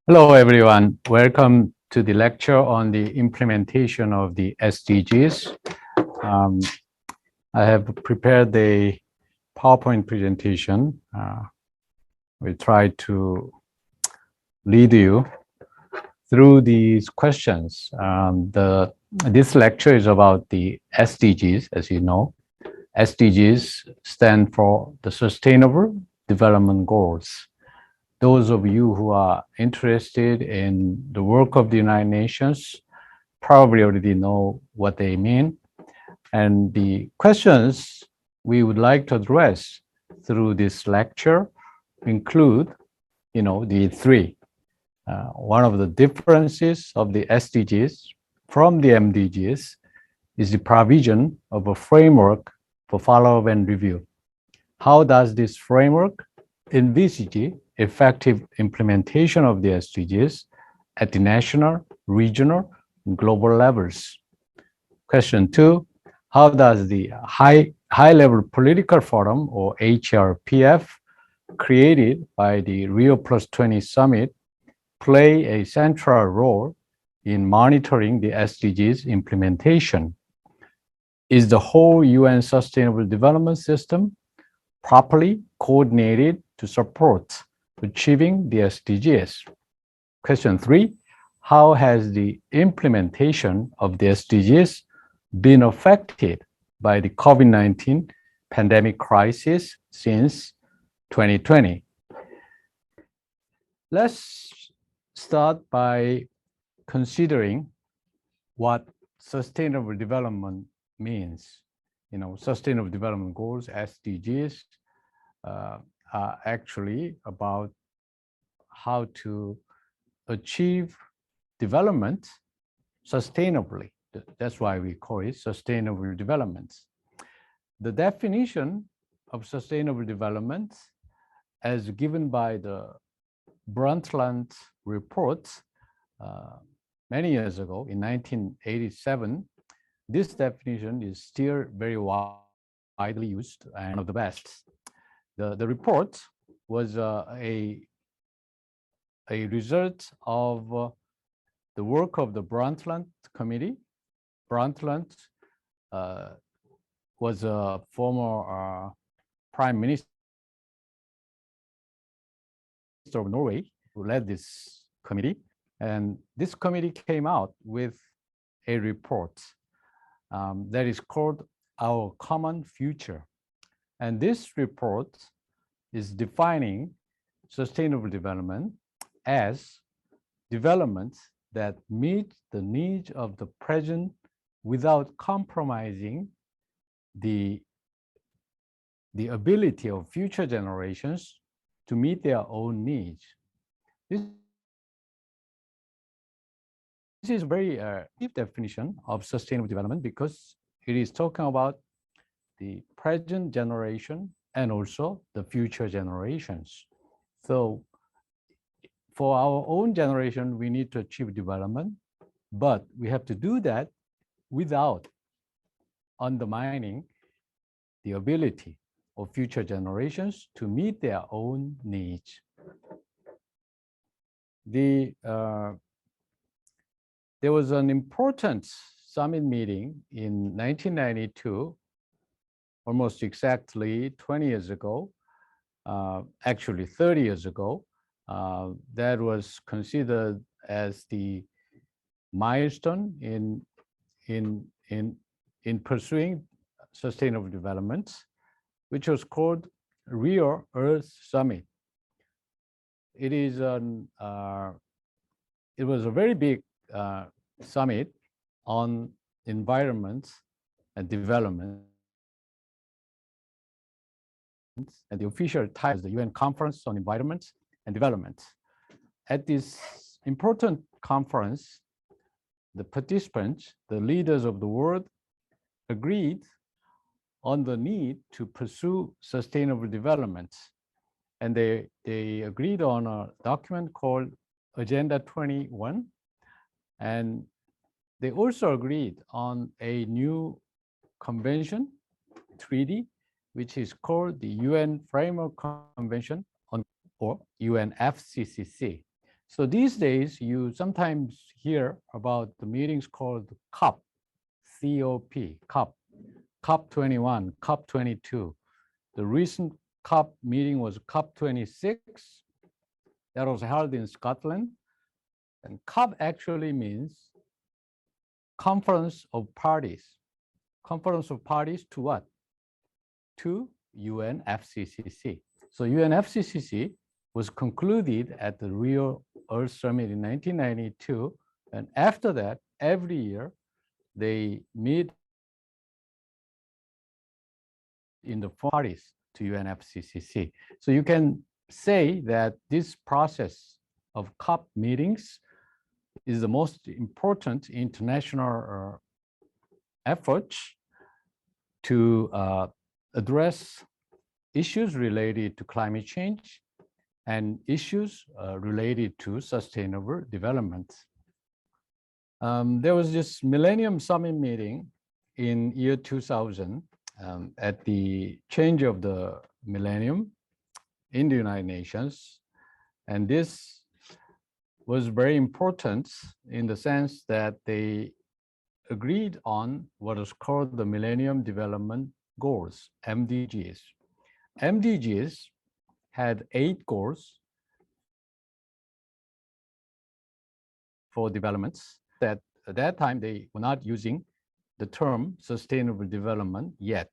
Hello, everyone. Welcome to the lecture on the implementation of the SDGs. Um, I have prepared a PowerPoint presentation. We try to lead you through these questions. This lecture is about the SDGs, as you know. SDGs stand for the Sustainable Development Goals. Those of you who are interested in the work of the United Nations probably already know what they mean. And the questions we would like to address through this lecture include, the three. One of the differences of the SDGs from the MDGs is the provision of a framework for follow-up and review. How does this framework envisage effective implementation of the SDGs at the national, regional, and global levels? Question two, how does the high-level political forum, or HRPF, created by the Rio Plus 20 summit play a central role in monitoring the SDGs implementation? Is the whole UN Sustainable Development System properly coordinated to support achieving the SDGs? Question three, how has the implementation of the SDGs been affected by the COVID-19 pandemic crisis since 2020? Let's start by considering what sustainable development means. Sustainable Development Goals, SDGs, are actually about how to achieve development sustainably. That's why we call it sustainable development. The definition of sustainable development, as given by the Brundtland report many years ago in 1987, this definition is still very widely used and one of the best. The report was a result of the work of the Brundtland Committee. Brundtland was a former prime minister of Norway who led this committee. And this committee came out with a report that is called Our Common Future. And this report is defining sustainable development as development that meet the needs of the present without compromising the ability of future generations to meet their own needs. This is a very deep definition of sustainable development because it is talking about the present generation and also the future generations. So for our own generation, we need to achieve development, but we have to do that without undermining the ability of future generations to meet their own needs. There was an important summit meeting in 1992, almost exactly 20 years ago, actually 30 years ago, that was considered as the milestone in pursuing sustainable development, which was called Rio Earth Summit. It was a very big summit on environment and development. And the official title is the UN Conference on Environment and Development. At this important conference, the participants, the leaders of the world, agreed on the need to pursue sustainable development. And they agreed on a document called Agenda 21. And they also agreed on a new convention, treaty, which is called the UN Framework Convention on, or UNFCCC. So these days, you sometimes hear about the meetings called COP, C-O-P, COP, COP21, COP22. The recent COP meeting was COP26 that was held in Scotland. And COP actually means Conference of Parties. Conference of Parties to what? To UNFCCC. So UNFCCC was concluded at the Rio Earth Summit in 1992. And after that, every year, they meet in the parties to UNFCCC. So you can say that this process of COP meetings is the most important international efforts to address issues related to climate change and issues related to sustainable development. There was this Millennium Summit meeting in year 2000 at the change of the millennium in the United Nations. And this was very important in the sense that they agreed on what is called the Millennium Development Goals, MDGs. MDGs had 8 goals for developments that at that time they were not using the term sustainable development yet.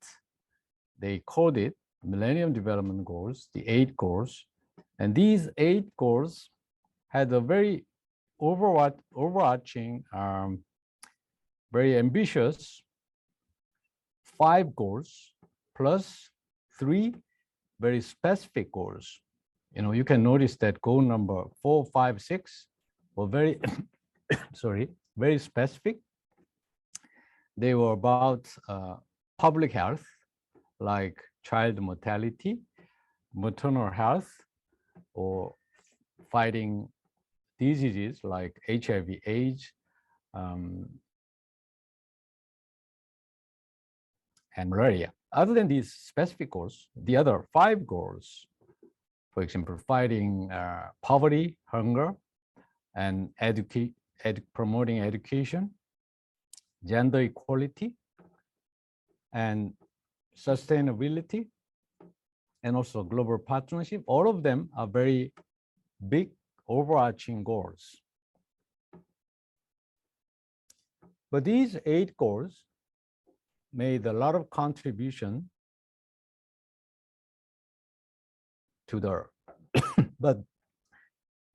They called it Millennium Development Goals, the 8 goals. And these 8 goals had a very overarching, very ambitious 5 goals plus 3 very specific goals. You know, you can notice that goal number 4, 5, 6 were very, very specific. They were about public health, like child mortality, maternal health, or fighting diseases like HIV/AIDS, and malaria. Other than these specific goals, the other 5 goals, for example, fighting poverty, hunger, and promoting education, gender equality, and sustainability, and also global partnership, all of them are very big overarching goals. But these 8 goals made a lot of contribution to the but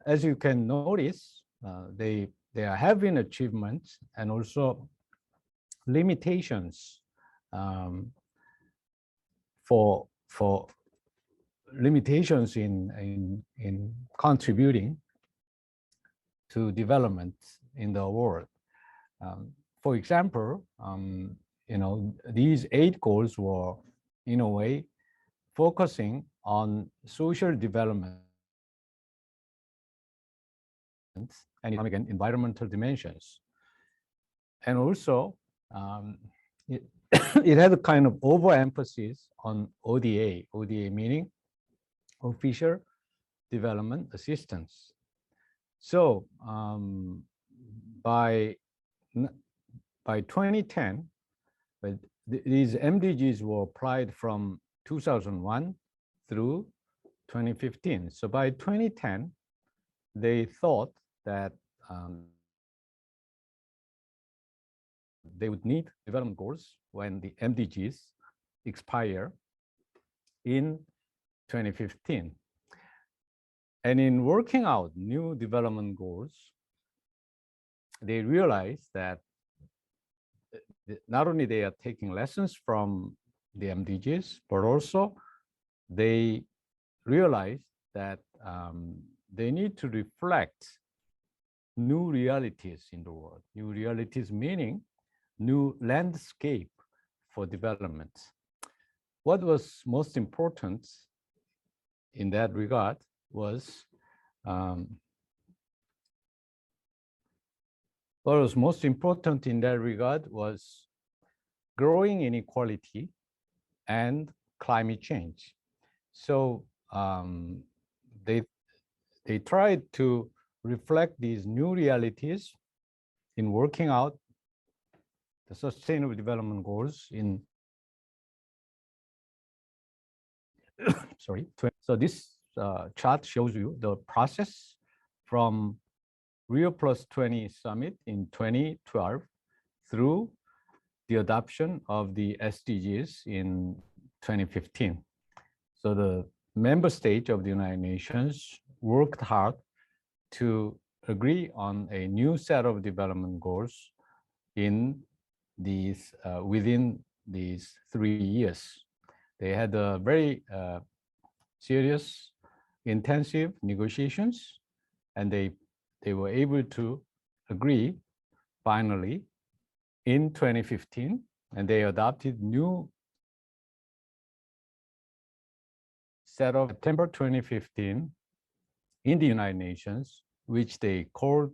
as you can notice, there have been achievements and also limitations for limitations in contributing to development in the world. For example, you know, these 8 goals were, in a way, focusing on social development and economic and environmental dimensions. And also, it had a kind of overemphasis on ODA, ODA meaning official development assistance. So by 2010, these MDGs were applied from 2001 through 2015. So by 2010, they thought that they would need development goals when the MDGs expire in 2015. And in working out new development goals, they realized that not only they are taking lessons from the MDGs, but also they realized that they need to reflect new realities in the world. New realities meaning new landscape for development. What was most important in that regard was growing inequality and climate change. So they tried to reflect these new realities in working out the Sustainable Development Goals in sorry. So this chart shows you the process from Rio Plus 20 summit in 2012 through the adoption of the SDGs in 2015. So the member states of the United Nations worked hard to agree on a new set of development goals in these within these 3 years. They had a very serious, intensive negotiations, and they were able to agree finally in 2015, and they adopted new set of September 2015 in the United Nations, which they called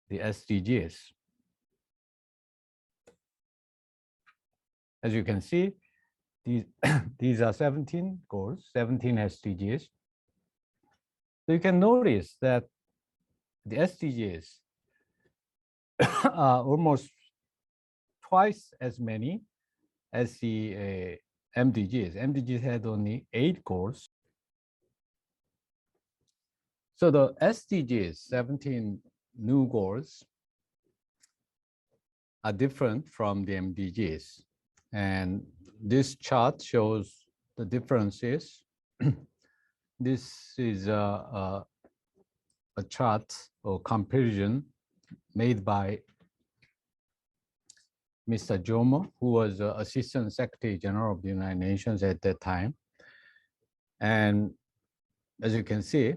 the SDGs. As you can see, these are 17 goals, 17 SDGs. So you can notice that the SDGs are almost twice as many as the MDGs. MDGs had only 8 goals. So the SDGs, 17 new goals, are different from the MDGs. And this chart shows the differences. This is a chart or comparison made by Mr. Jomo, who was Assistant Secretary General of the United Nations at that time. And as you can see,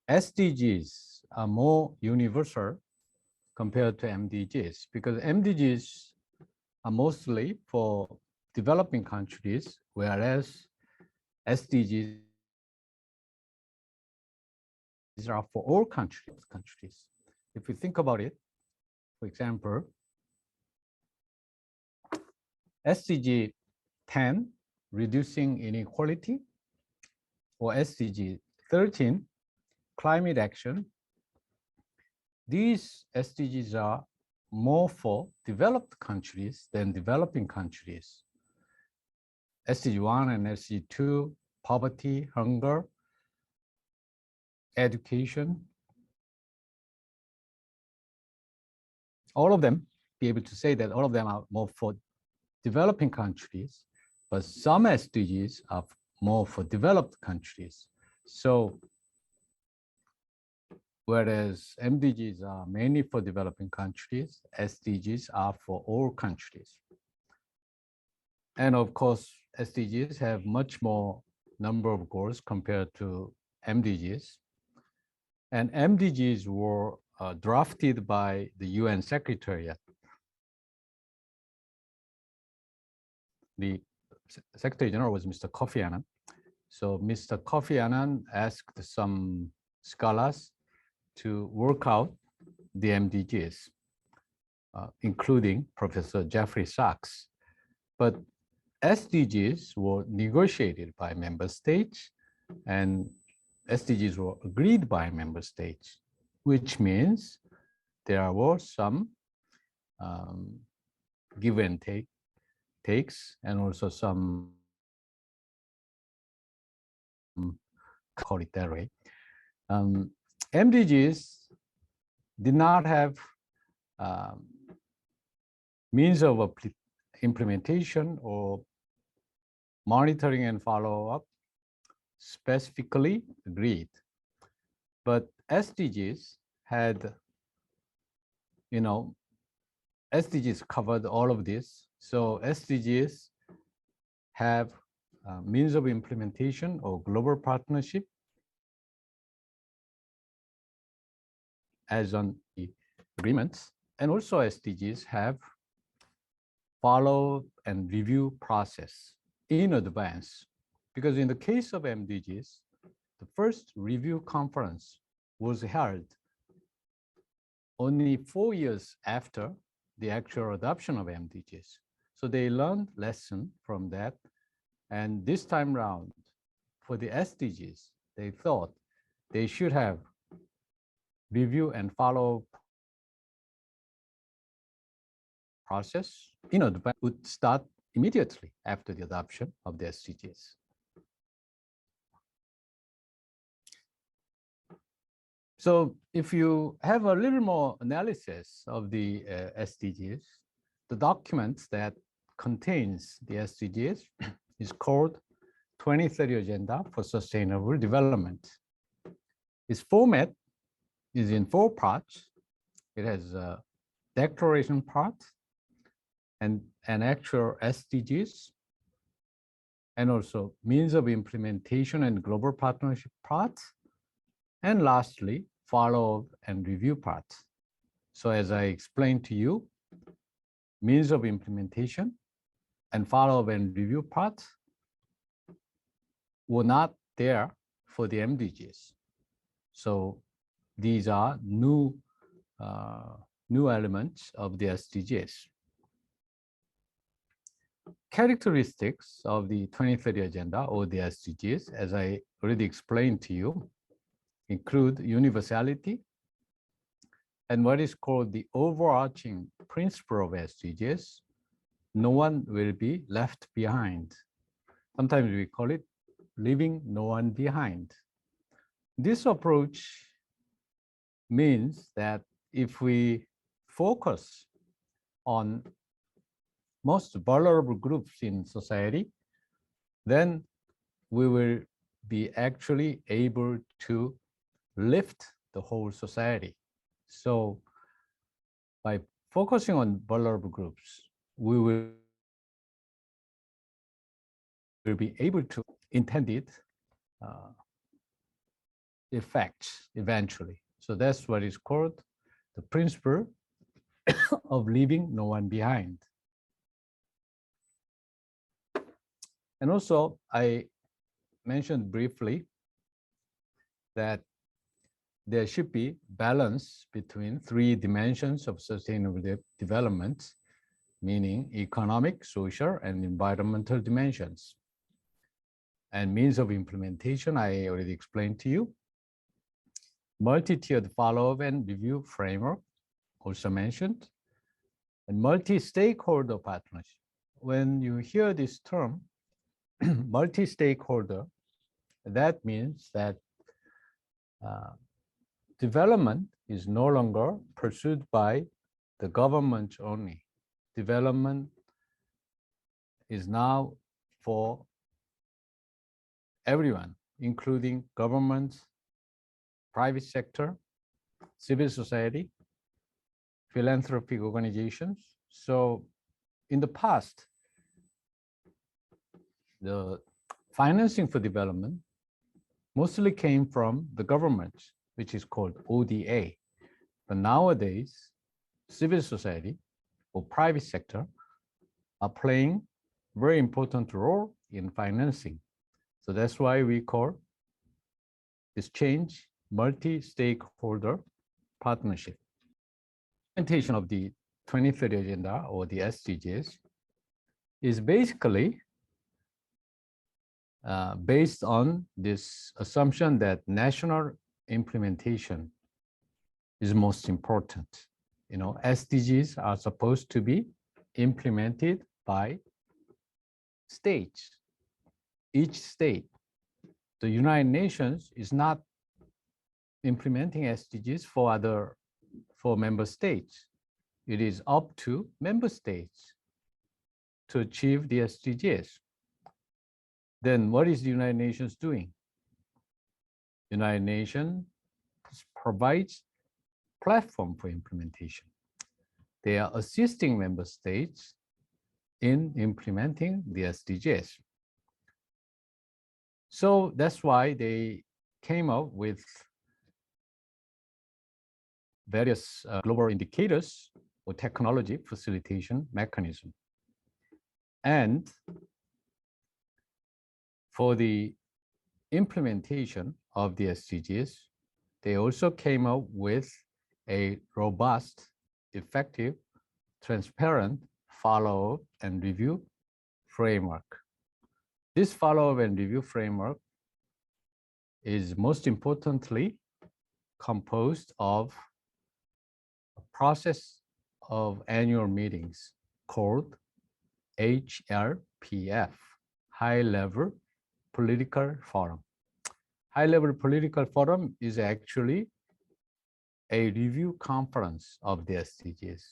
SDGs are more universal compared to MDGs, because MDGs are mostly for developing countries, whereas SDGs are for all countries. If we think about it, for example, SDG 10, reducing inequality, or SDG 13, climate action, these SDGs are more for developed countries than developing countries. SDG 1 and SDG 2, poverty, hunger, education, all of them, be able to say that all of them are more for developing countries, but some SDGs are more for developed countries. So whereas MDGs are mainly for developing countries, SDGs are for all countries. And of course, SDGs have much more number of goals compared to MDGs. And MDGs were drafted by the UN Secretariat. The Secretary General was Mr. Kofi Annan. So Mr. Kofi Annan asked some scholars to work out the MDGs, including Professor Jeffrey Sachs. But SDGs were negotiated by member states, and SDGs were agreed by member states, which means there were some give and takes, and also some, call it that way. MDGs did not have means of implementation or monitoring and follow-up specifically agreed. But SDGs had, SDGs covered all of this. So SDGs have means of implementation or global partnership as on the agreements. And also SDGs have follow and review process in advance. Because in the case of MDGs, the first review conference was held only 4 years after the actual adoption of MDGs. So they learned lesson from that. And this time around, for the SDGs, they thought they should have review and follow process, would start immediately after the adoption of the SDGs. So if you have a little more analysis of the SDGs, the document that contains the SDGs is called 2030 Agenda for Sustainable Development. Its format is in 4 parts. It has a declaration part and an actual SDGs, and also means of implementation and global partnership part, and lastly, follow-up and review part. So as I explained to you, means of implementation and follow-up and review part were not there for the MDGs. So these are new elements of the SDGs. Characteristics of the 2030 Agenda or the SDGs, as I already explained to you, include universality and what is called the overarching principle of SDGs: no one will be left behind. Sometimes we call it leaving no one behind. This approach means that if we focus on most vulnerable groups in society, then we will be actually able to lift the whole society. So by focusing on vulnerable groups, we will be able to intended effects eventually. So that's what is called the principle of leaving no one behind. And also, I mentioned briefly that there should be balance between 3 dimensions of sustainable development, meaning economic, social, and environmental dimensions. And means of implementation, I already explained to you. Multi-tiered follow-up and review framework, also mentioned. And multi-stakeholder partnership. When you hear this term, multi-stakeholder, that means that development is no longer pursued by the government only. Development is now for everyone, including governments, private sector, civil society, philanthropic organizations. So in the past, the financing for development mostly came from the government, which is called ODA. But nowadays, civil society or private sector are playing a very important role in financing. So that's why we call this change multi-stakeholder partnership. Implementation of the 2030 Agenda or the SDGs is basically based on this assumption that national implementation is most important. SDGs are supposed to be implemented by states, each state. The United Nations is not implementing SDGs for member states. It is up to member states to achieve the SDGs. Then what is the United Nations doing? United Nations provides platform for implementation. They are assisting member states in implementing the SDGs. So that's why they came up with various global indicators or technology facilitation mechanism. And for the implementation of the SDGs, they also came up with a robust, effective, transparent follow-up and review framework. This follow-up and review framework is most importantly composed of a process of annual meetings called HLPF, High Level Political Forum. High Level Political Forum is actually a review conference of the SDGs.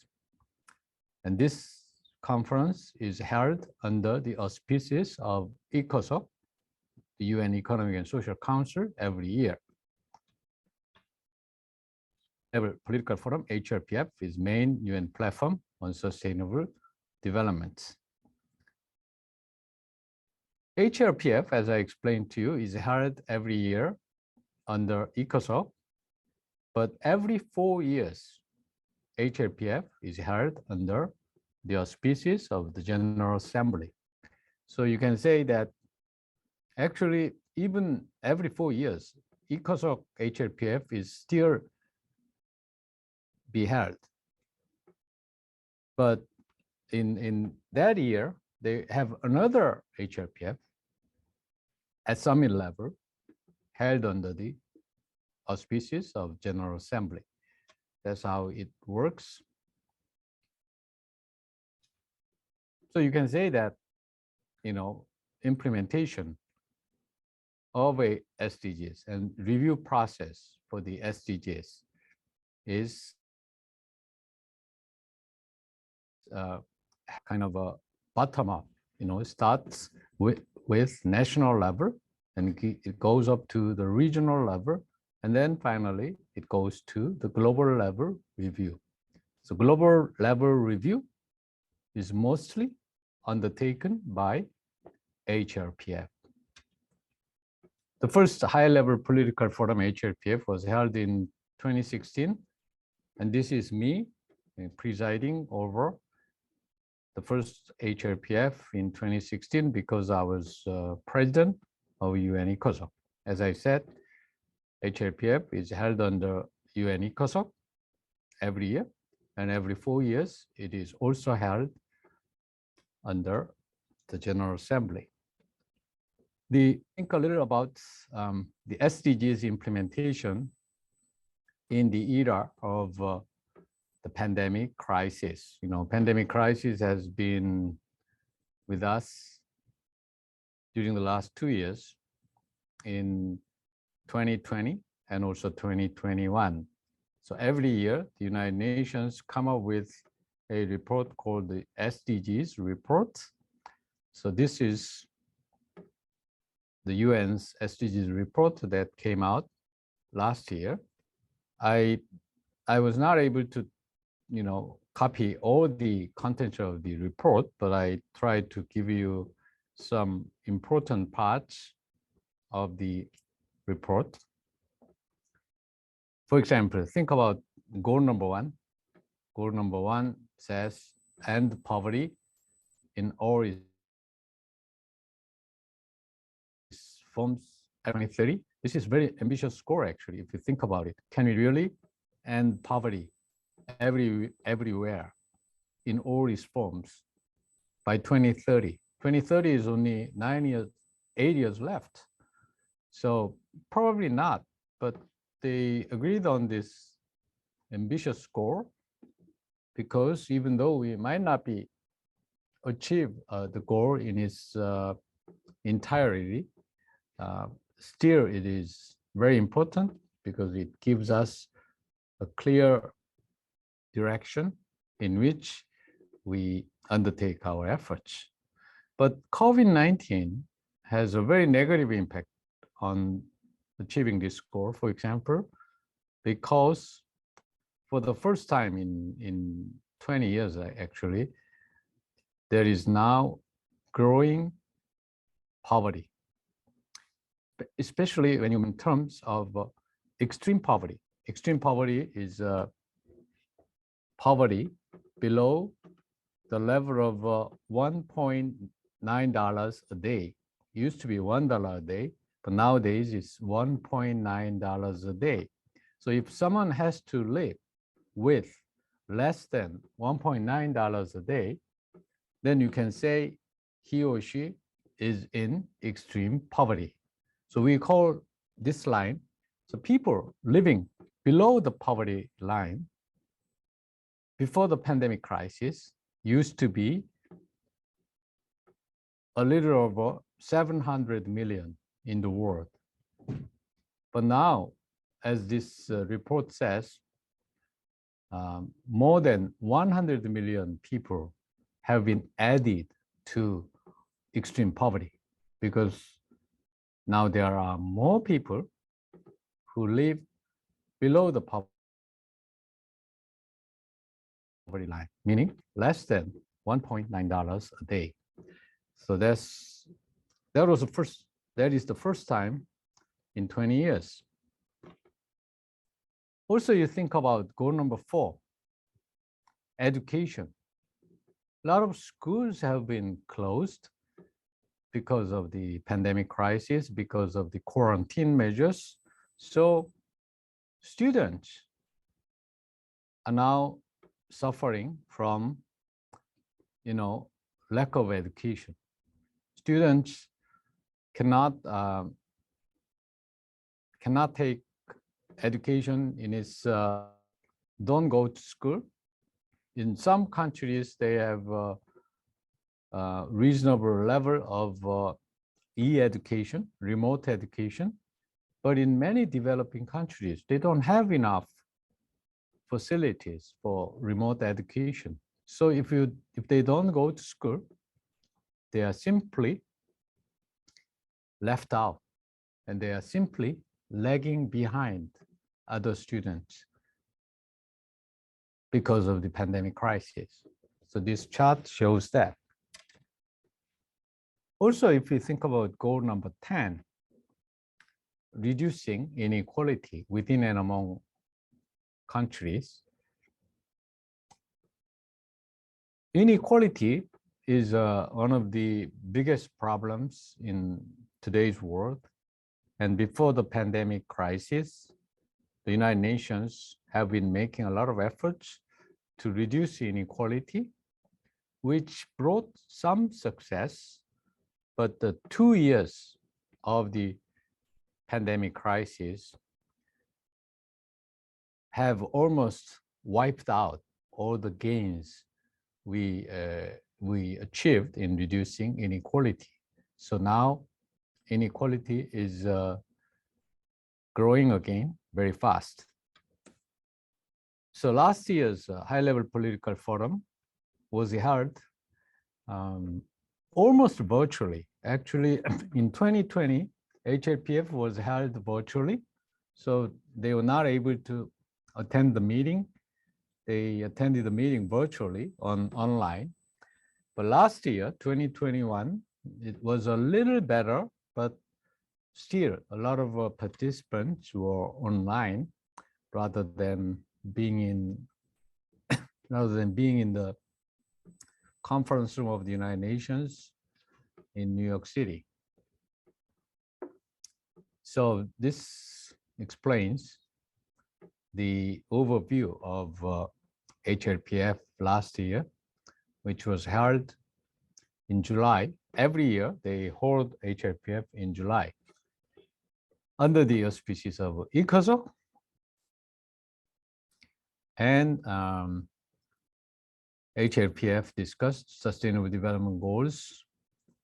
And this conference is held under the auspices of ECOSOC, the UN Economic and Social Council, every year. Every Political Forum, HLPF, is main UN platform on sustainable development. HLPF, as I explained to you, is held every year under ECOSOC, but every 4 years, HLPF is held under the auspices of the General Assembly. So you can say that actually, even every 4 years, ECOSOC HLPF is still be held. But in that year, they have another HLPF at summit level held under the auspices of General Assembly. That's how it works. So you can say that, implementation of a SDGs and review process for the SDGs is kind of a bottom up, it starts with national level and it goes up to the regional level. And then finally, it goes to the global level review. So global level review is mostly undertaken by HLPF. The first high-level political forum, HLPF, was held in 2016. And this is me presiding over the first HLPF in 2016 because I was president of UN ECOSOC. As I said, HLPF is held under UN ECOSOC every year, and every 4 years, it is also held under the General Assembly. Think a little about the SDGs implementation in the era of the pandemic crisis. Pandemic crisis has been with us during the last 2 years in 2020 and also 2021. So every year, the United Nations come up with a report called the SDGs report. So this is the UN's SDGs report that came out last year. I was not able to, copy all the content of the report, but I tried to give you some important parts of the report. For example, think about goal number 1. Goal number 1 says end poverty in all its forms by 2030. This is very ambitious goal, actually, if you think about it. Can we really end poverty everywhere in all its forms by 2030? 2030 is only 8 years left. So probably not, but they agreed on this ambitious goal because even though we might not be achieve the goal in its entirety, still it is very important because it gives us a clear direction in which we undertake our efforts. But COVID-19 has a very negative impact on achieving this goal, for example, because for the first time in 20 years, actually, there is now growing poverty, especially when you in terms of extreme poverty. Extreme poverty is poverty below the level of $1.9 a day. It used to be $1 a day, but nowadays it's $1.9 a day. So if someone has to live with less than $1.9 a day, then you can say he or she is in extreme poverty. So we call this line, so people living below the poverty line before the pandemic crisis used to be a little over 700 million in the world. But now, as this report says, more than 100 million people have been added to extreme poverty because now there are more people who live below the poverty line, meaning less than $1.9 a day. So that is the first time in 20 years. Also, you think about goal number 4, education. A lot of schools have been closed because of the pandemic crisis, because of the quarantine measures. So students are now suffering from, lack of education. Students cannot take education in its don't go to school. In some countries, they have a reasonable level of e-education, remote education. But in many developing countries, they don't have enough facilities for remote education. So if they don't go to school, they are simply left out and they are simply lagging behind other students because of the pandemic crisis. So this chart shows that. Also, if we think about goal number 10, reducing inequality within and among countries, inequality is one of the biggest problems in today's world. And before the pandemic crisis, the United Nations have been making a lot of efforts to reduce inequality, which brought some success. But the 2 years of the pandemic crisis have almost wiped out all the gains we achieved in reducing inequality. So now inequality is growing again very fast. So last year's high-level political forum was held almost virtually. Actually, in 2020, HLPF was held virtually. So they were not able to attend the meeting. They attended the meeting virtually online. But last year, 2021, it was a little better, but still a lot of participants were online rather than being in the conference room of the United Nations in New York City. So this explains the overview of HLPF last year, which was held in July. Every year, they hold HLPF in July under the auspices of ECOSOC and HLPF discussed Sustainable Development Goals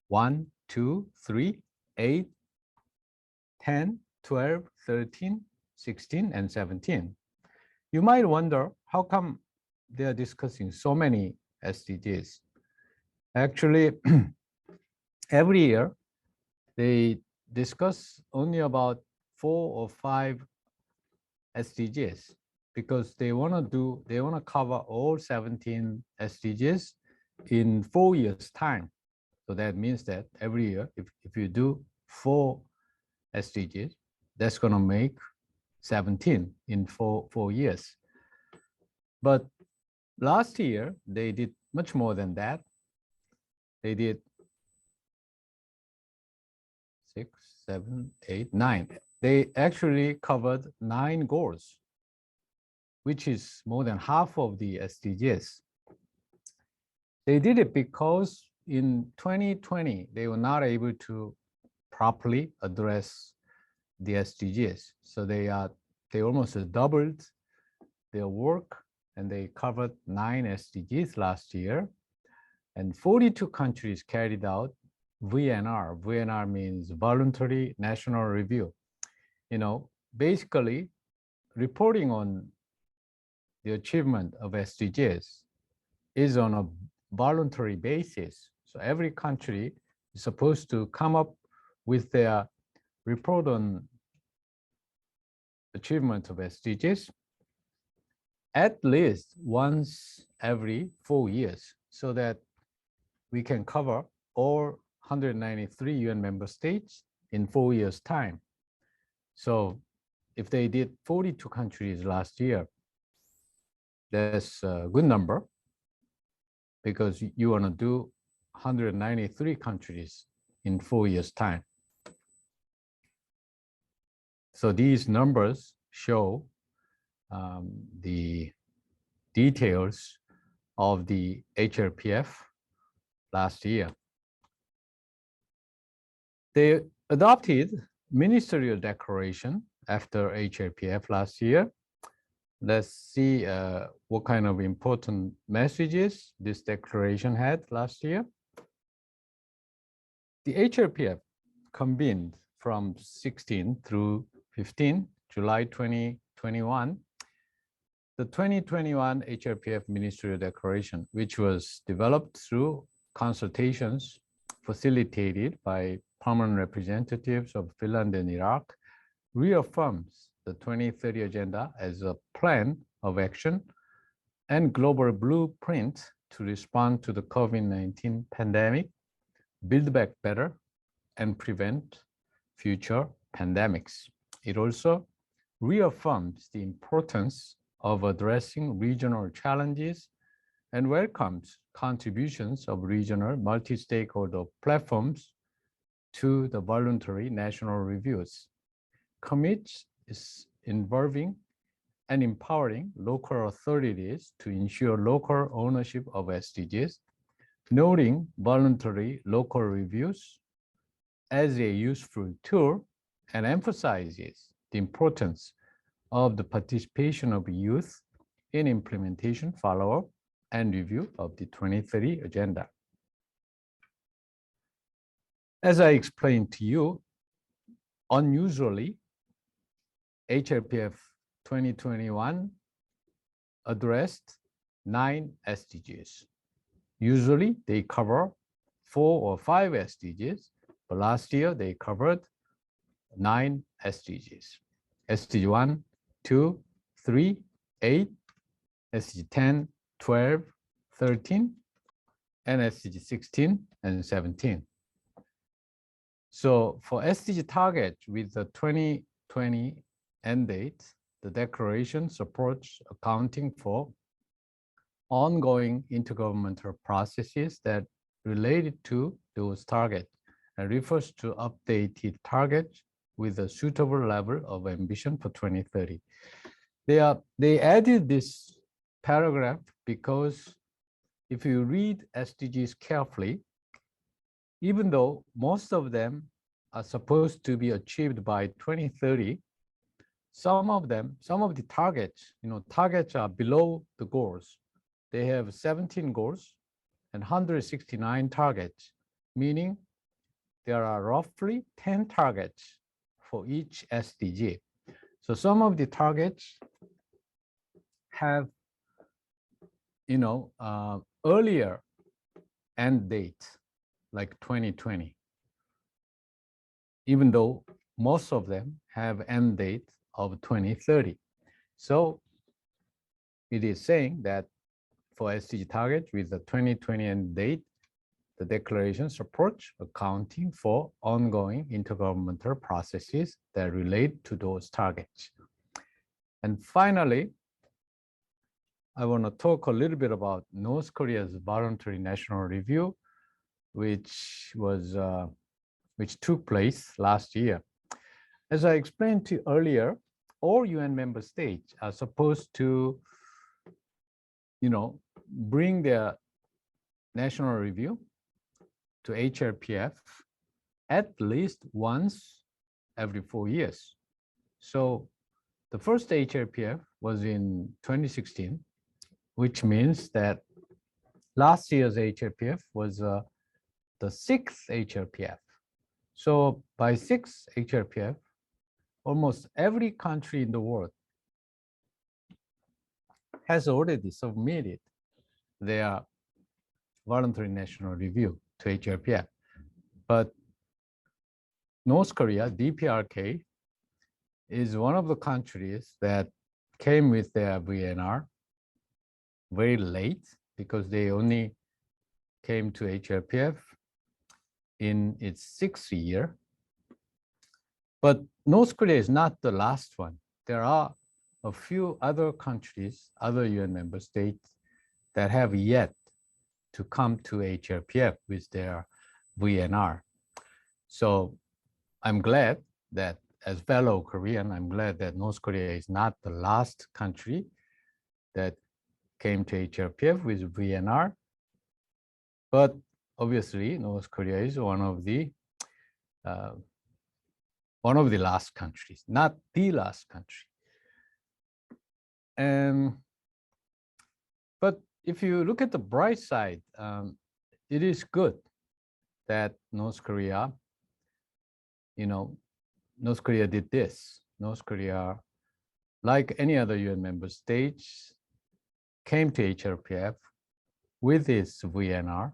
1, 2, 3, 8, 10, 12, 13, 16, and 17. You might wonder, how come they are discussing so many SDGs? Actually, every year, they discuss only about 4 or 5 SDGs because they want to cover all 17 SDGs in 4 years' time. So that means that every year, if you do 4 SDGs, that's going to make 17 in four years. But last year, they did much more than that. They did 6, 7, 8, 9. They actually covered 9 goals, which is more than half of the SDGs. They did it because in 2020, they were not able to properly address the SDGs. So they are they almost doubled their work, and they covered 9 SDGs last year. And 42 countries carried out VNR. VNR means Voluntary National Review. Basically reporting on the achievement of SDGs is on a voluntary basis. So every country is supposed to come up with their report on achievement of SDGs at least once every 4 years, so that we can cover all 193 UN member states in 4 years' time. So if they did 42 countries last year, that's a good number, because you want to do 193 countries in 4 years' time. So these numbers show the details of the HLPF last year. They adopted ministerial declaration after HLPF last year. Let's see what kind of important messages this declaration had last year. The HLPF convened from 16 through 15 July 2021. The 2021 HLPF Ministerial Declaration, which was developed through consultations facilitated by permanent representatives of Finland and Iraq, reaffirms the 2030 Agenda as a plan of action and global blueprint to respond to the COVID-19 pandemic, build back better, and prevent future pandemics. It also reaffirms the importance of addressing regional challenges and welcomes contributions of regional multi-stakeholder platforms to the voluntary national reviews. Commits is involving and empowering local authorities to ensure local ownership of SDGs, noting voluntary local reviews as a useful tool, and emphasizes the importance of the participation of youth in implementation, follow-up, and review of the 2030 Agenda. As I explained to you, unusually, HLPF 2021 addressed 9 SDGs. Usually, they cover 4 or 5 SDGs, but last year they covered 9 SDGs. SDG 1, 2, 3, 8, SDG 10, 12, 13, and SDG 16 and 17. So for SDG target with the 2020 end date, the declaration supports accounting for ongoing intergovernmental processes that related to those targets and refers to updated targets with a suitable level of ambition for 2030. They added this paragraph because if you read SDGs carefully, even though most of them are supposed to be achieved by 2030, some of the targets, targets are below the goals. They have 17 goals and 169 targets, meaning there are roughly 10 targets for each SDG. So some of the targets have, earlier end date, like 2020, even though most of them have end date of 2030. So it is saying that for SDG target with the 2020 end date, the declaration supports accounting for ongoing intergovernmental processes that relate to those targets. And finally, I want to talk a little bit about North Korea's voluntary national review, which took place last year. As I explained to you earlier, all UN member states are supposed to, bring their national review to HLPF at least once every 4 years. So The first HLPF was in 2016, which means that last year's HLPF was the sixth HLPF. So by sixth HLPF, almost every country in the world has already submitted their voluntary national review to HLPF. But North Korea, DPRK, is one of the countries that came with their VNR very late because they only came to HLPF in its sixth year. But North Korea is not the last one. There are a few other countries, other UN member states that have yet to come to HLPF with their VNR. So I'm glad that as fellow Korean, I'm glad that North Korea is not the last country that came to HLPF with VNR. But obviously, North Korea is one of the last countries, not the last country. But if you look at the bright side, it is good that North Korea did this. North Korea, like any other UN member states, came to HLPF with its VNR.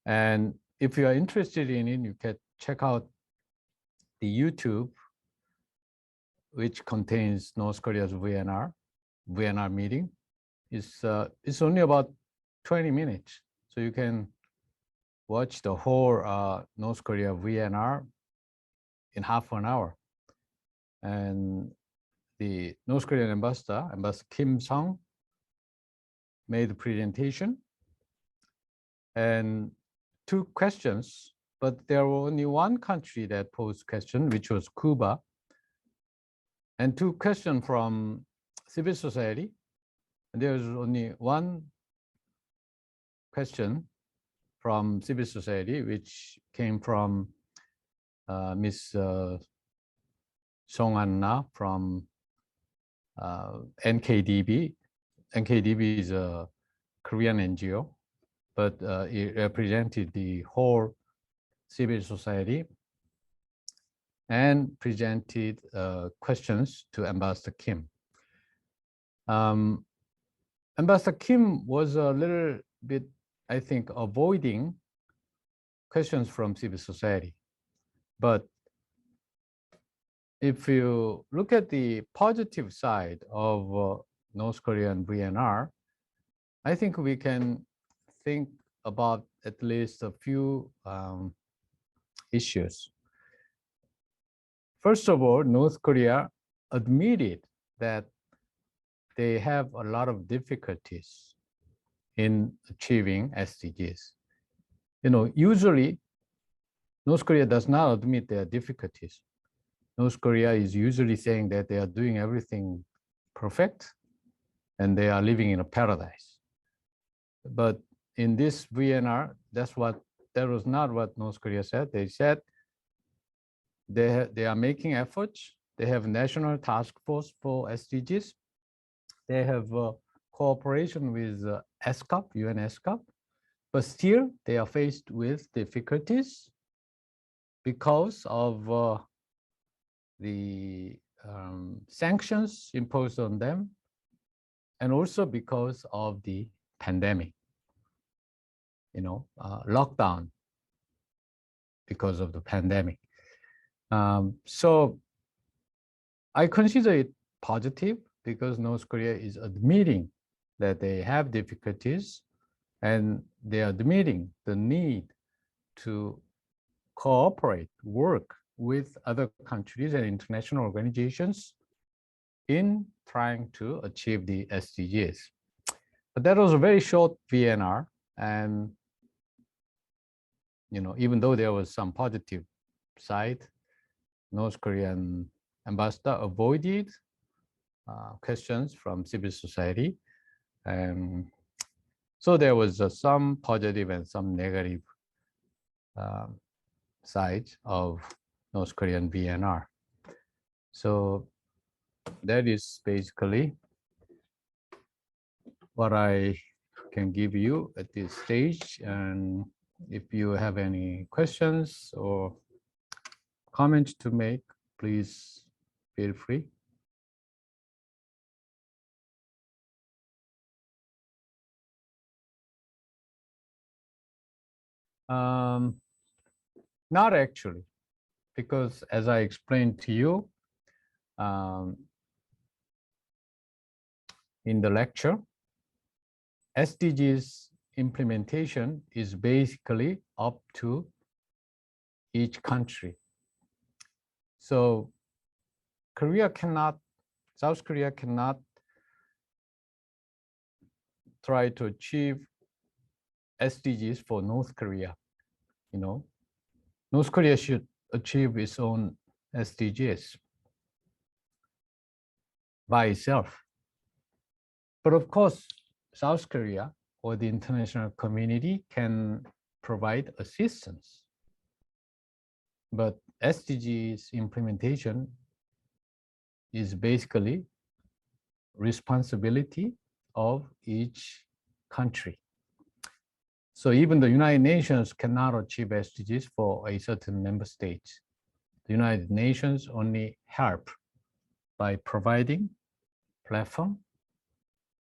And if you are interested in it, you can check out the YouTube, which contains North Korea's VNR meeting. It's only about 20 minutes. So you can watch the whole North Korea VNR in half an hour. And the North Korean ambassador, Ambassador Kim Sung, made a presentation and two questions, but there were only one country that posed question, which was Cuba, and two questions from civil society. And there was only one question from civil society, which came from Ms. Song Anna from NKDB. NKDB is a Korean NGO, but it represented the whole civil society and presented questions to Ambassador Kim. Ambassador Kim was a little bit, I think, avoiding questions from civil society. But if you look at the positive side of North Korean VNR, I think we can think about at least a few issues. First of all, North Korea admitted that they have a lot of difficulties in achieving SDGs. Usually, North Korea does not admit their difficulties. North Korea is usually saying that they are doing everything perfect and they are living in a paradise. But in this VNR, that was not what North Korea said. They said they are making efforts. They have a national task force for SDGs. They have cooperation with ESCAP, UN ESCAP, but still they are faced with difficulties because of the sanctions imposed on them, and also because of the pandemic, lockdown because of the pandemic. So I consider it positive because North Korea is admitting that they have difficulties and they are admitting the need to cooperate, work with other countries and international organizations in trying to achieve the SDGs. But that was a very short VNR, and even though there was some positive side, North Korean ambassador avoided questions from civil society. So there was some positive and some negative sides of North Korean VNR. So that is basically what I can give you at this stage. And if you have any questions or comments to make, please feel free. Not actually, because as I explained to you in the lecture, SDGs implementation is basically up to each country. So South Korea cannot try to achieve SDGs for North Korea. North Korea should achieve its own SDGs by itself. But of course, South Korea or the international community can provide assistance. But SDGs implementation is basically responsibility of each country. So even the United Nations cannot achieve SDGs for a certain member state. The United Nations only help by providing platform,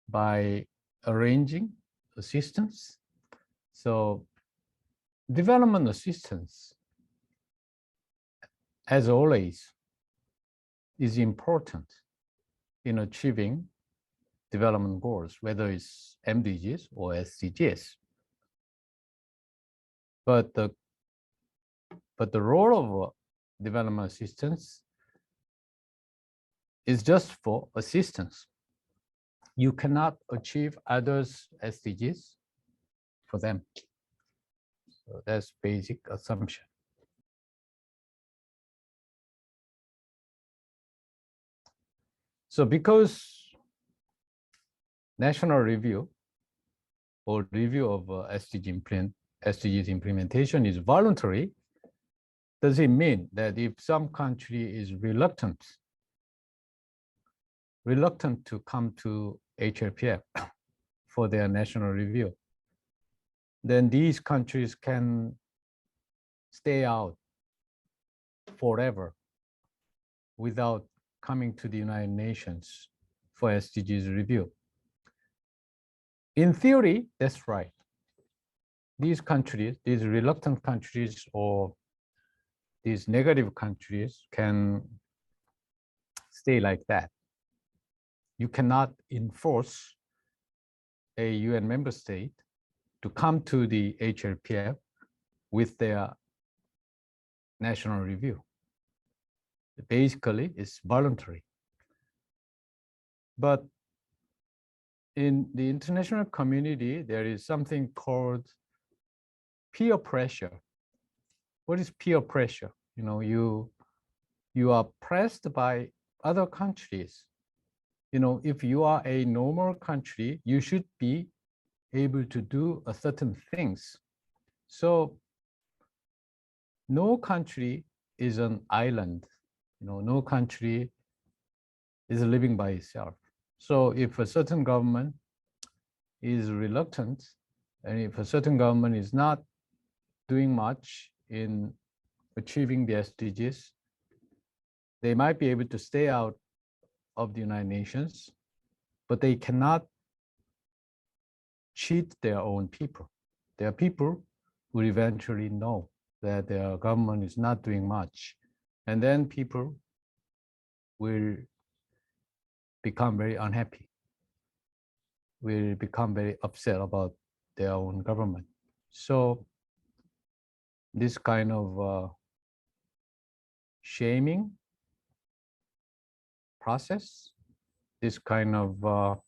by arranging assistance. So development assistance, as always, is important in achieving development goals, whether it's MDGs or SDGs. But the role of development assistance is just for assistance. You cannot achieve others' SDGs for them. So that's basic assumption. So because national review or review of SDGs implementation is voluntary, does it mean that if some country is reluctant to come to HLPF for their national review, then these countries can stay out forever without coming to the United Nations for SDGs review? In theory, that's right. These countries, these reluctant countries or these negative countries can stay like that. You cannot enforce a UN member state to come to the HLPF with their national review. Basically, it's voluntary. But in the international community, there is something called peer pressure. What is peer pressure? You are pressed by other countries. If you are a normal country, you should be able to do certain things. So no country is an island. No country is living by itself. So if a certain government is reluctant, and if a certain government is not doing much in achieving the SDGs, they might be able to stay out of the United Nations, but they cannot cheat their own people. Their people will eventually know that their government is not doing much. And then people will become very unhappy, will become very upset about their own government. So this kind of shaming process, this kind of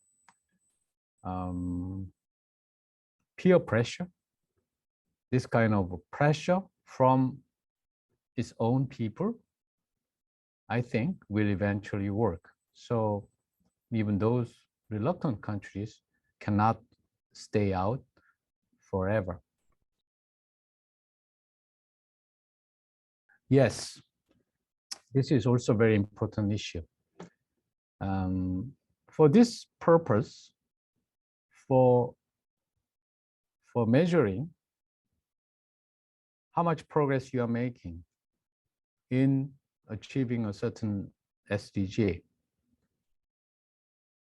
peer pressure, this kind of pressure from its own people, I think will eventually work. So even those reluctant countries cannot stay out forever. Yes, this is also a very important issue. For this purpose, for measuring how much progress you are making in achieving a certain SDG,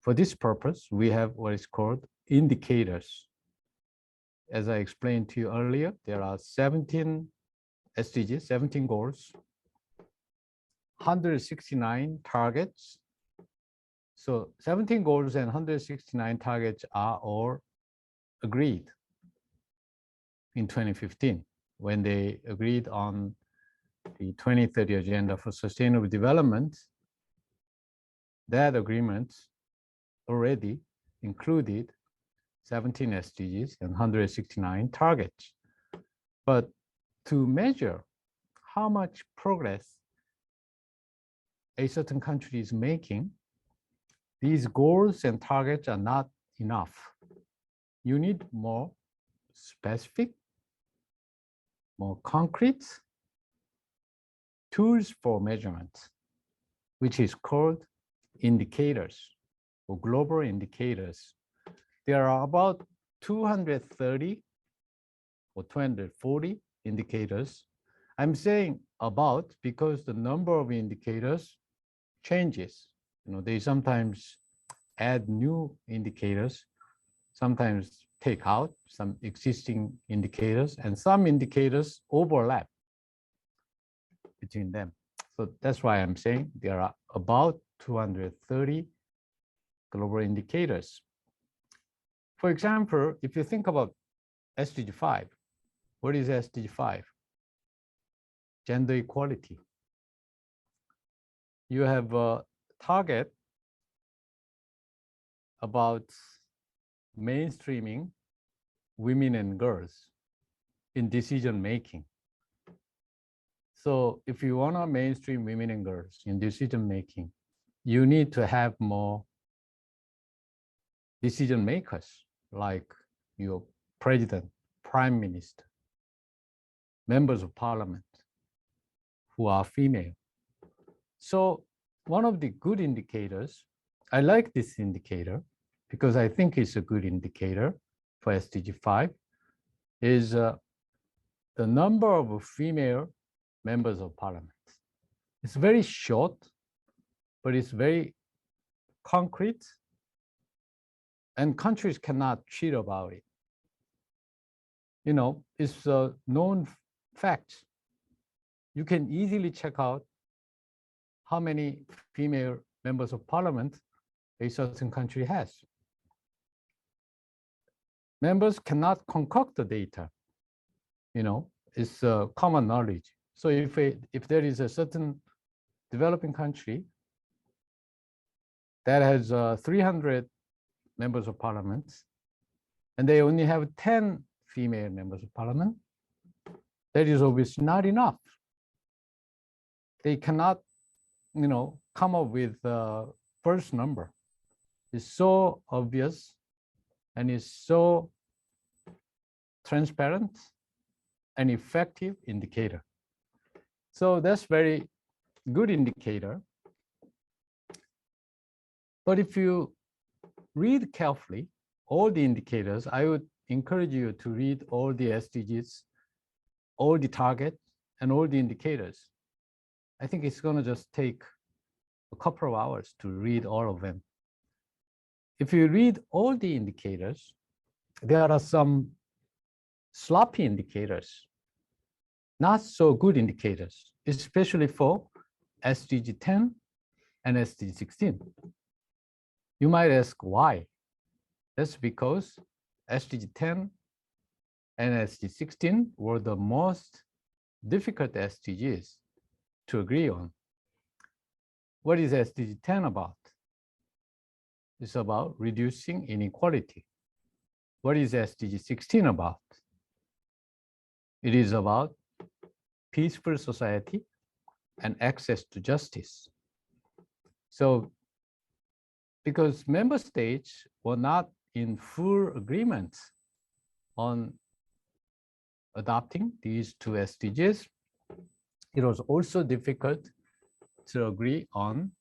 for this purpose, we have what is called indicators. As I explained to you earlier, there are 17 SDGs, 17 goals, 169 targets. So 17 goals and 169 targets are all agreed in 2015 when they agreed on the 2030 Agenda for Sustainable Development. That agreement already included 17 SDGs and 169 targets. But to measure how much progress a certain country is making, these goals and targets are not enough. You need more specific, more concrete tools for measurement, which is called indicators or global indicators. There are about 230 or 240 indicators. I'm saying about because the number of indicators changes. They sometimes add new indicators, sometimes take out some existing indicators, and some indicators overlap between them. So that's why I'm saying there are about 230 global indicators. For example, if you think about SDG 5, what is SDG 5? Gender equality. You have a target about mainstreaming women and girls in decision making. So if you want to mainstream women and girls in decision making, you need to have more decision makers like your president, prime minister, members of parliament who are female. So one of the good indicators, I like this indicator because I think it's a good indicator for SDG 5, is the number of female members of parliament. It's very short, but it's very concrete, and countries cannot cheat about it. It's a known fact. You can easily check out how many female members of parliament a certain country has. Members cannot concoct the data. It's common knowledge. So if there is a certain developing country that has 300 members of parliament, and they only have 10 female members of parliament, that is obviously not enough. They cannot, come up with the first number. It's so obvious and it's so transparent and effective indicator. So that's very good indicator. But if you read carefully all the indicators, I would encourage you to read all the SDGs, all the targets, and all the indicators. I think it's going to just take a couple of hours to read all of them. If you read all the indicators, there are some sloppy indicators, not so good indicators, especially for SDG 10 and SDG 16. You might ask why. That's because SDG 10 and SDG 16 were the most difficult SDGs to agree on. What is SDG 10 about? It's about reducing inequality. What is SDG 16 about? It is about peaceful society and access to justice. So, because member states were not in full agreement on adopting these two SDGs, it was also difficult to agree on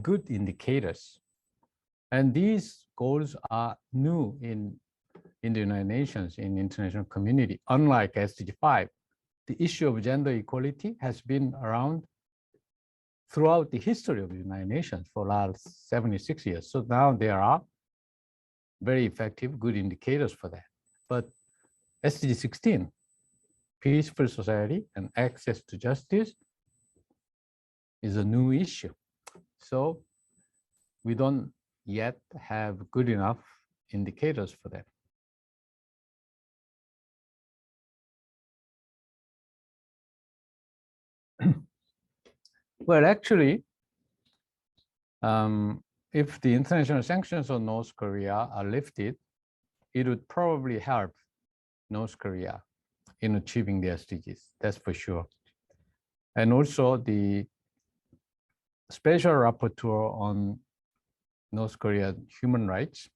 good indicators. And these goals are new in the United Nations, in the international community. Unlike SDG 5, the issue of gender equality has been around throughout the history of the United Nations for the last 76 years. So now there are very effective, good indicators for that. But SDG 16, peaceful society and access to justice, is a new issue. So we don't yet have good enough indicators for that. Well, actually, if the international sanctions on North Korea are lifted, it would probably help North Korea in achieving the SDGs, that's for sure. And also the special rapporteur on North Korea human rights,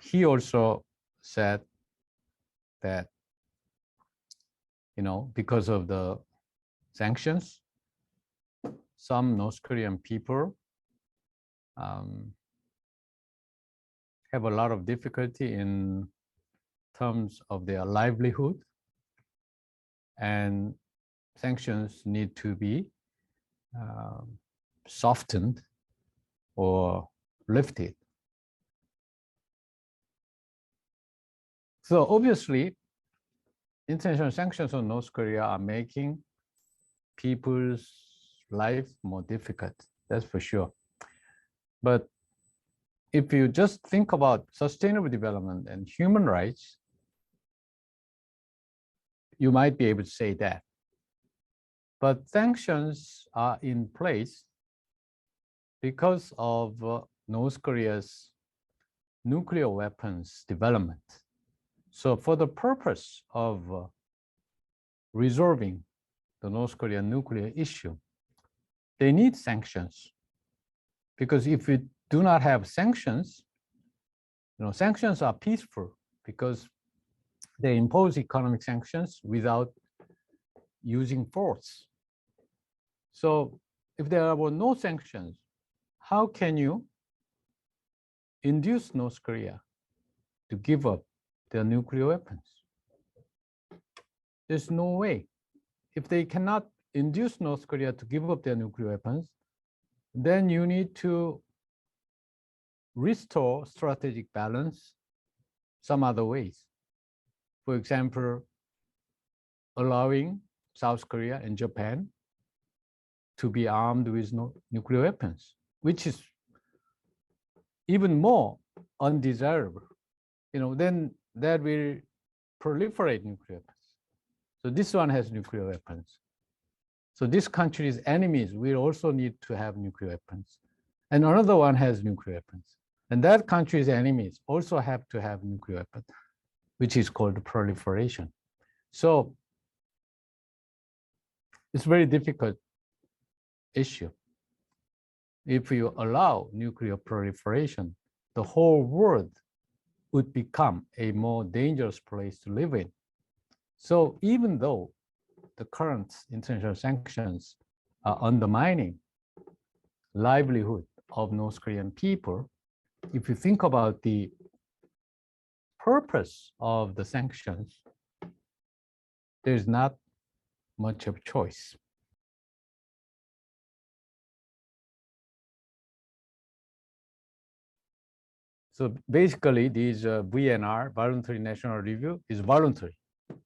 he also said that, because of the sanctions, some North Korean people have a lot of difficulty in terms of their livelihood, and sanctions need to be softened or lifted. So obviously, international sanctions on North Korea are making people's life more difficult, that's for sure. But if you just think about sustainable development and human rights, you might be able to say that. But sanctions are in place because of North Korea's nuclear weapons development. So for the purpose of resolving the North Korean nuclear issue, they need sanctions. Because if we do not have sanctions, sanctions are peaceful because they impose economic sanctions without using force. So if there were no sanctions, how can you induce North Korea to give up their nuclear weapons? There's no way. If they cannot induce North Korea to give up their nuclear weapons, then you need to restore strategic balance some other ways. For example, allowing South Korea and Japan to be armed with nuclear weapons, which is even more undesirable. Then that will proliferate nuclear weapons. So this one has nuclear weapons. So this country's enemies will also need to have nuclear weapons. And another one has nuclear weapons. And that country's enemies also have to have nuclear weapons, which is called proliferation. So it's a very difficult issue. If you allow nuclear proliferation, the whole world would become a more dangerous place to live in. So even though the current international sanctions are undermining livelihood of North Korean people, if you think about the purpose of the sanctions, there's not much of choice. So basically, these VNR, Voluntary National Review, is voluntary.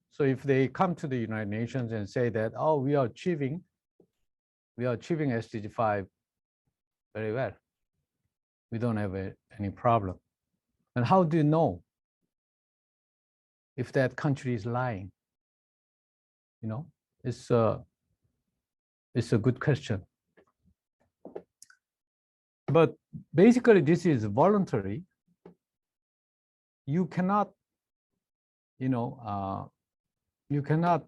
So if they come to the United Nations and say that, oh, we are achieving SDG 5 very well, we don't have any problem. And how do you know if that country is lying? It's a good question. But basically, this is voluntary. You cannot, you cannot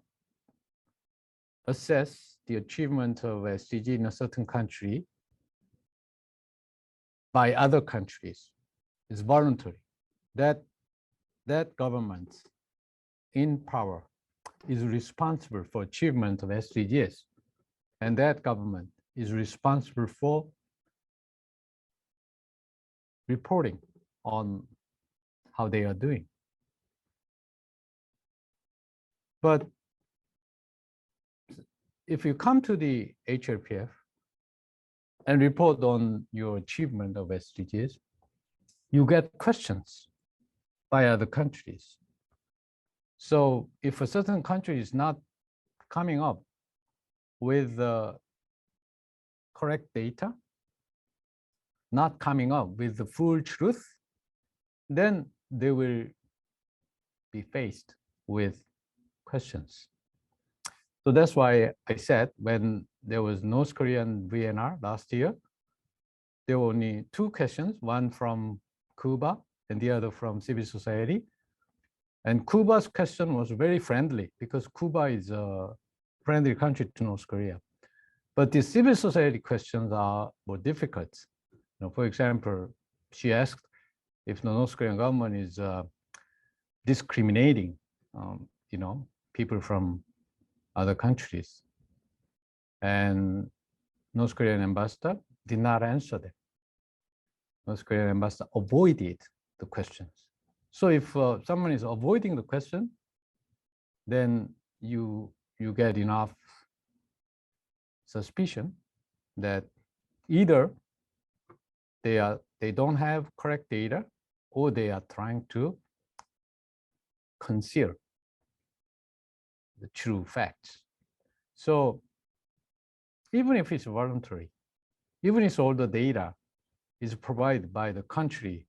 assess the achievement of SDG in a certain country by other countries. It's voluntary. That government in power is responsible for achievement of SDGs, and that government is responsible for reporting on how they are doing. But if you come to the HLPF and report on your achievement of SDGs, you get questions by other countries. So if a certain country is not coming up with the correct data, not coming up with the full truth, then they will be faced with questions. So that's why I said when there was North Korean VNR last year, there were only two questions, one from Cuba and the other from civil society. And Cuba's question was very friendly because Cuba is a friendly country to North Korea. But the civil society questions are more difficult. You know, for example, she asked if the North Korean government is discriminating, you know, people from other countries. And North Korean ambassador did not answer them. North Korean ambassador avoided the questions. So if someone is avoiding the question, then you get enough suspicion that either they don't have correct data or they are trying to conceal the true facts. So even if it's voluntary, even if all the data is provided by the country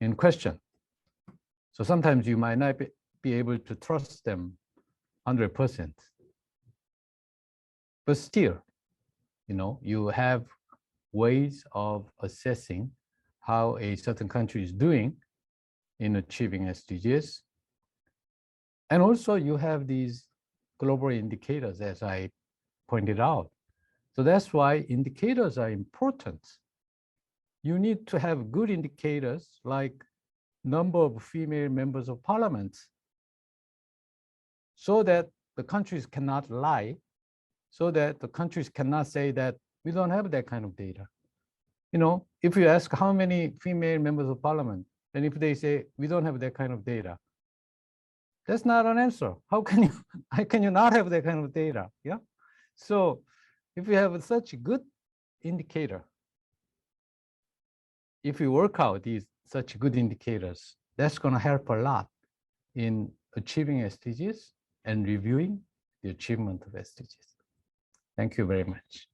in question, so sometimes you might not be able to trust them 100%. But still, you know, you have ways of assessing how a certain country is doing in achieving SDGs. And also you have these global indicators, as I pointed out. So that's why indicators are important. You need to have good indicators like number of female members of parliament so that the countries cannot lie, so that the countries cannot say that we don't have that kind of data. You know, if you ask how many female members of parliament, and if they say we don't have that kind of data, that's not an answer. How can you not have that kind of data? Yeah. So if you have such a good indicator, if you work out these such good indicators, that's going to help a lot in achieving SDGs and reviewing the achievement of SDGs. Thank you very much.